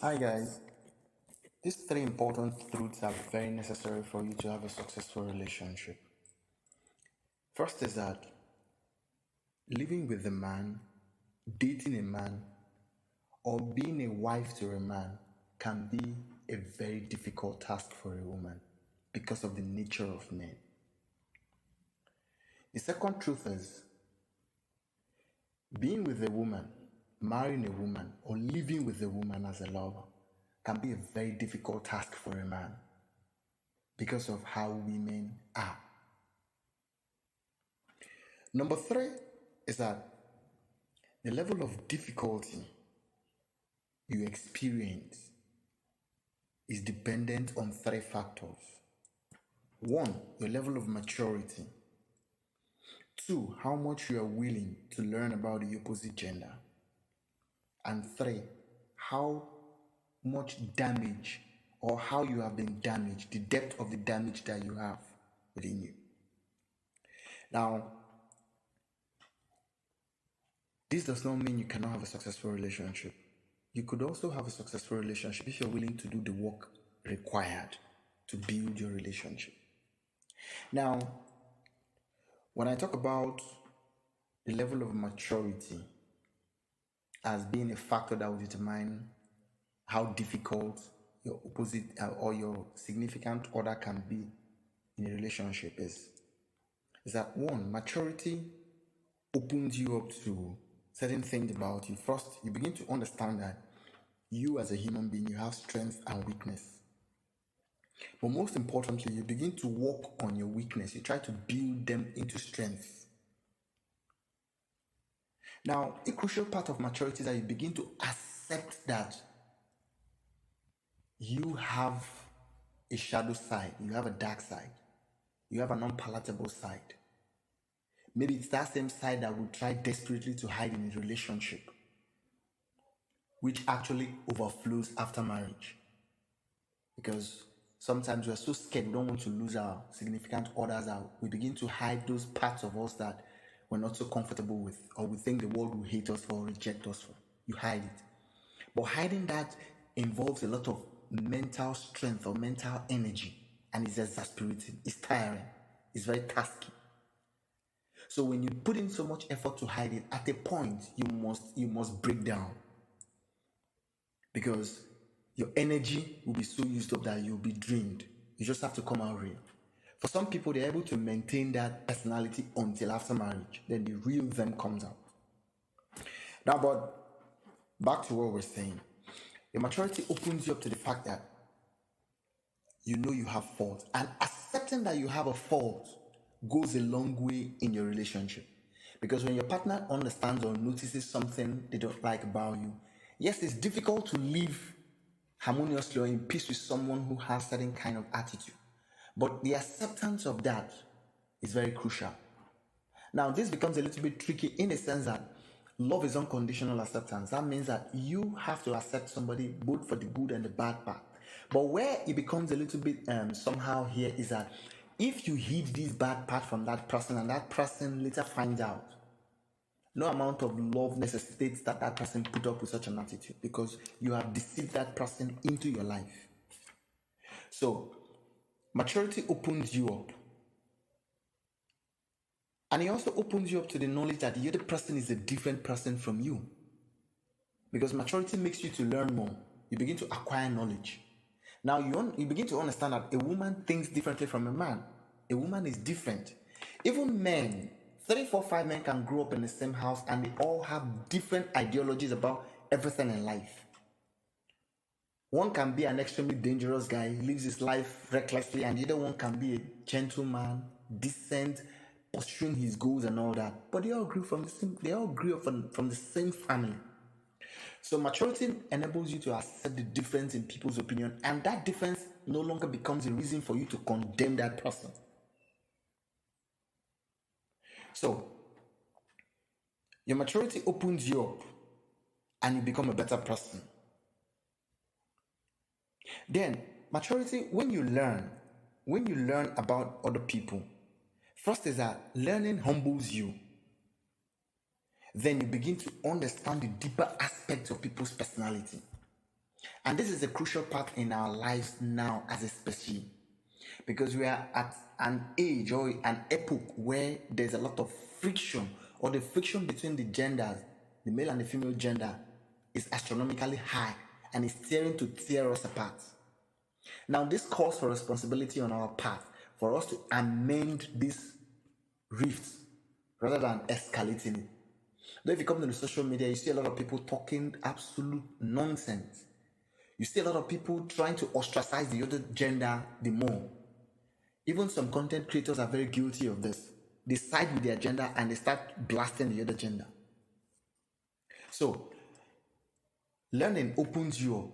Hi guys, these three important truths are very necessary for you to have a successful relationship. First is that living with a man, dating a man, or being a wife to a man can be a very difficult task for a woman because of the nature of men. The second truth is being with a woman, marrying a woman, or living with a woman as a lover can be a very difficult task for a man because of how women are. Number three is that the level of difficulty you experience is dependent on three factors. One, your level of maturity. Two, how much you are willing to learn about the opposite gender. And three, how much damage or how you have been damaged, the depth of the damage that you have within you. Now, this does not mean you cannot have a successful relationship. You could also have a successful relationship if you're willing to do the work required to build your relationship. Now, when I talk about the level of maturity as being a factor that will determine how difficult your opposite or your significant other can be in a relationship is that one, maturity opens you up to certain things about you. First, you begin to understand that you as a human being, you have strength and weakness. But most importantly, you begin to work on your weakness. You try to build them into strength. Now, a crucial part of maturity is that you begin to accept that you have a shadow side, you have a dark side, you have an unpalatable side. Maybe it's that same side that will try desperately to hide in a relationship, which actually overflows after marriage. Because sometimes we are so scared, we don't want to lose our significant others out. We begin to hide those parts of us that we're not so comfortable with, or we think the world will hate us for or reject us for. You hide it. But hiding that involves a lot of mental strength or mental energy, and it's exasperating, it's tiring, it's very tasky. So when you put in so much effort to hide it, at a point you must break down, because your energy will be so used up that you'll be drained. You just have to come out real. For some people, they're able to maintain that personality until after marriage. Then the real them comes out. Now, but back to what we're saying. Your maturity opens you up to the fact that you know you have faults. And accepting that you have a fault goes a long way in your relationship. Because when your partner understands or notices something they don't like about you, yes, it's difficult to live harmoniously or in peace with someone who has certain kind of attitude. But the acceptance of that is very crucial. Now, this becomes a little bit tricky in the sense that love is unconditional acceptance. That means that you have to accept somebody both for the good and the bad part. But where it becomes a little bit somehow here is that if you hid this bad part from that person and that person later finds out, no amount of love necessitates that that person put up with such an attitude, because you have deceived that person into your life. So, maturity opens you up. And it also opens you up to the knowledge that the other person is a different person from you. Because maturity makes you to learn more. You begin to acquire knowledge. Now you begin to understand that a woman thinks differently from a man. A woman is different. Even men, 3, 4, 5 men can grow up in the same house and they all have different ideologies about everything in life. One can be an extremely dangerous guy, lives his life recklessly, and the other one can be a gentleman, decent, pursuing his goals and all that. But they all grew up from the same family. So maturity enables you to accept the difference in people's opinion, and that difference no longer becomes a reason for you to condemn that person. So your maturity opens you up and you become a better person. Then maturity, when you learn about other people, first is that learning humbles you. Then you begin to understand the deeper aspects of people's personality. And this is a crucial part in our lives now as a species, because we are at an age or an epoch where there's a lot of friction, or the friction between the genders, the male and the female gender, is astronomically high and is tearing to tear us apart. Now, this calls for responsibility on our part for us to amend these rifts rather than escalating it. Though if you come to the social media, you see a lot of people talking absolute nonsense. You see a lot of people trying to ostracize the other gender the more. Even some content creators are very guilty of this. They side with their gender and they start blasting the other gender. So, learning opens you up.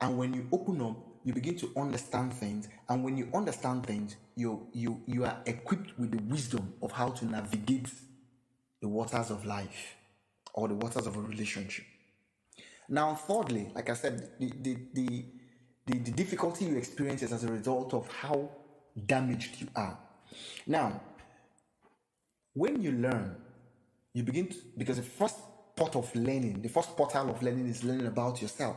And when you open up, you begin to understand things. And when you understand things, you are equipped with the wisdom of how to navigate the waters of life or the waters of a relationship. Now, thirdly, like I said, the difficulty you experience is as a result of how damaged you are. Now, when you learn, you begin to, because the first portal of learning is learning about yourself.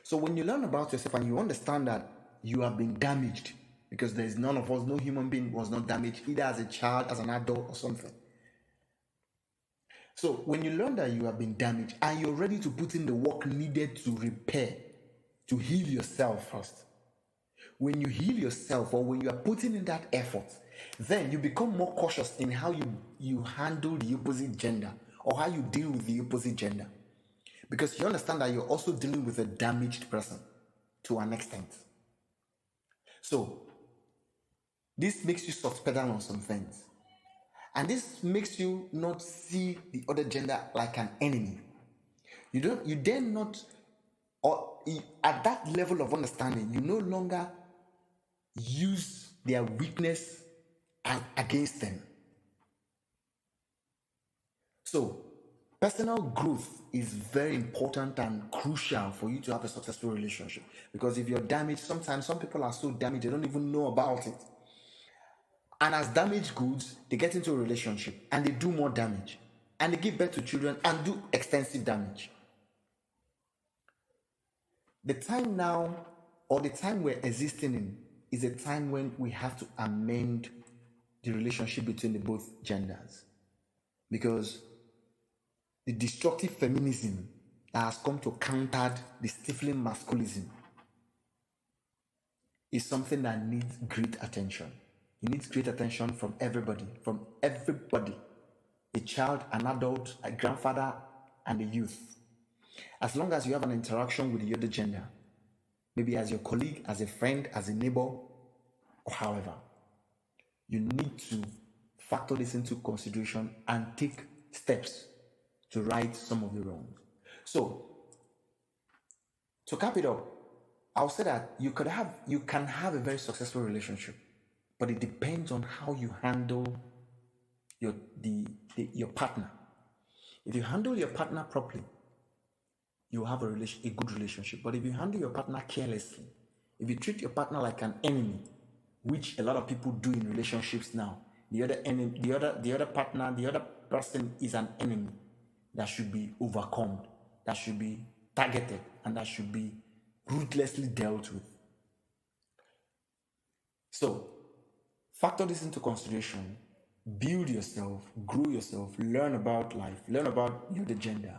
So when you learn about yourself and you understand that you have been damaged, because there is none of us, no human being was not damaged, either as a child, as an adult, or something. So when you learn that you have been damaged and you're ready to put in the work needed to repair, to heal yourself first. When you heal yourself, or when you are putting in that effort, then you become more cautious in how you handle the opposite gender, or how you deal with the opposite gender. Because you understand that you're also dealing with a damaged person to an extent. So this makes you soft pedal on some things. And this makes you not see the other gender like an enemy. You then not, or at that level of understanding, you no longer use their weakness against them. So personal growth is very important and crucial for you to have a successful relationship. Because if you're damaged, sometimes some people are so damaged they don't even know about it. And as damaged goods, they get into a relationship and they do more damage. And they give birth to children and do extensive damage. The time now, or the time we're existing in, is a time when we have to amend the relationship between the both genders. Because the destructive feminism that has come to counter the stifling masculinism is something that needs great attention. It needs great attention from everybody, a child, an adult, a grandfather, and a youth. As long as you have an interaction with the other gender, maybe as your colleague, as a friend, as a neighbor, or however, you need to factor this into consideration and take steps to right some of the wrongs. So, to cap it up, I'll say that you can have a very successful relationship, but it depends on how you handle your partner. If you handle your partner properly, you have a good relationship. But if you handle your partner carelessly, if you treat your partner like an enemy, which a lot of people do in relationships now, the other person is an enemy that should be overcome, that should be targeted, and that should be ruthlessly dealt with. So, factor this into consideration. Build yourself, grow yourself, learn about life, learn about the gender,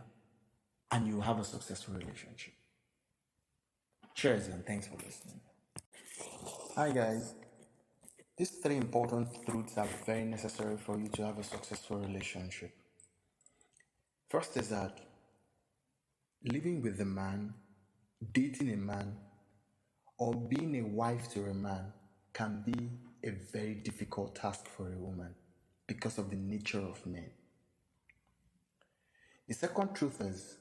and you'll have a successful relationship. Cheers and thanks for listening. Hi guys. These 3 important truths are very necessary for you to have a successful relationship. First is that living with a man, dating a man, or being a wife to a man can be a very difficult task for a woman because of the nature of men. The second truth is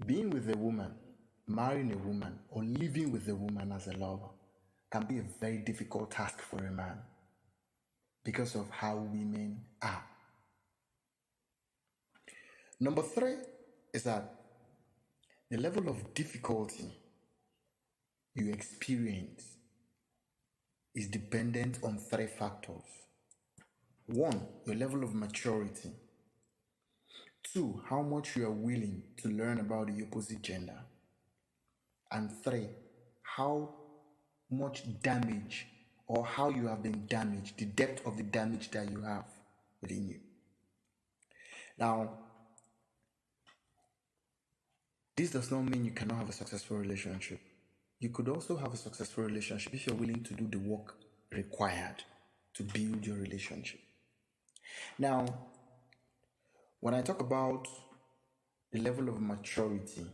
being with a woman, marrying a woman, or living with a woman as a lover can be a very difficult task for a man because of how women are. Number 3 is that the level of difficulty you experience is dependent on 3 factors. 1, your level of maturity. 2, how much you are willing to learn about the opposite gender. And three, how much damage or how you have been damaged, the depth of the damage that you have within you. Now, this does not mean you cannot have a successful relationship. You could also have a successful relationship if you're willing to do the work required to build your relationship. Now, when I talk about the level of maturity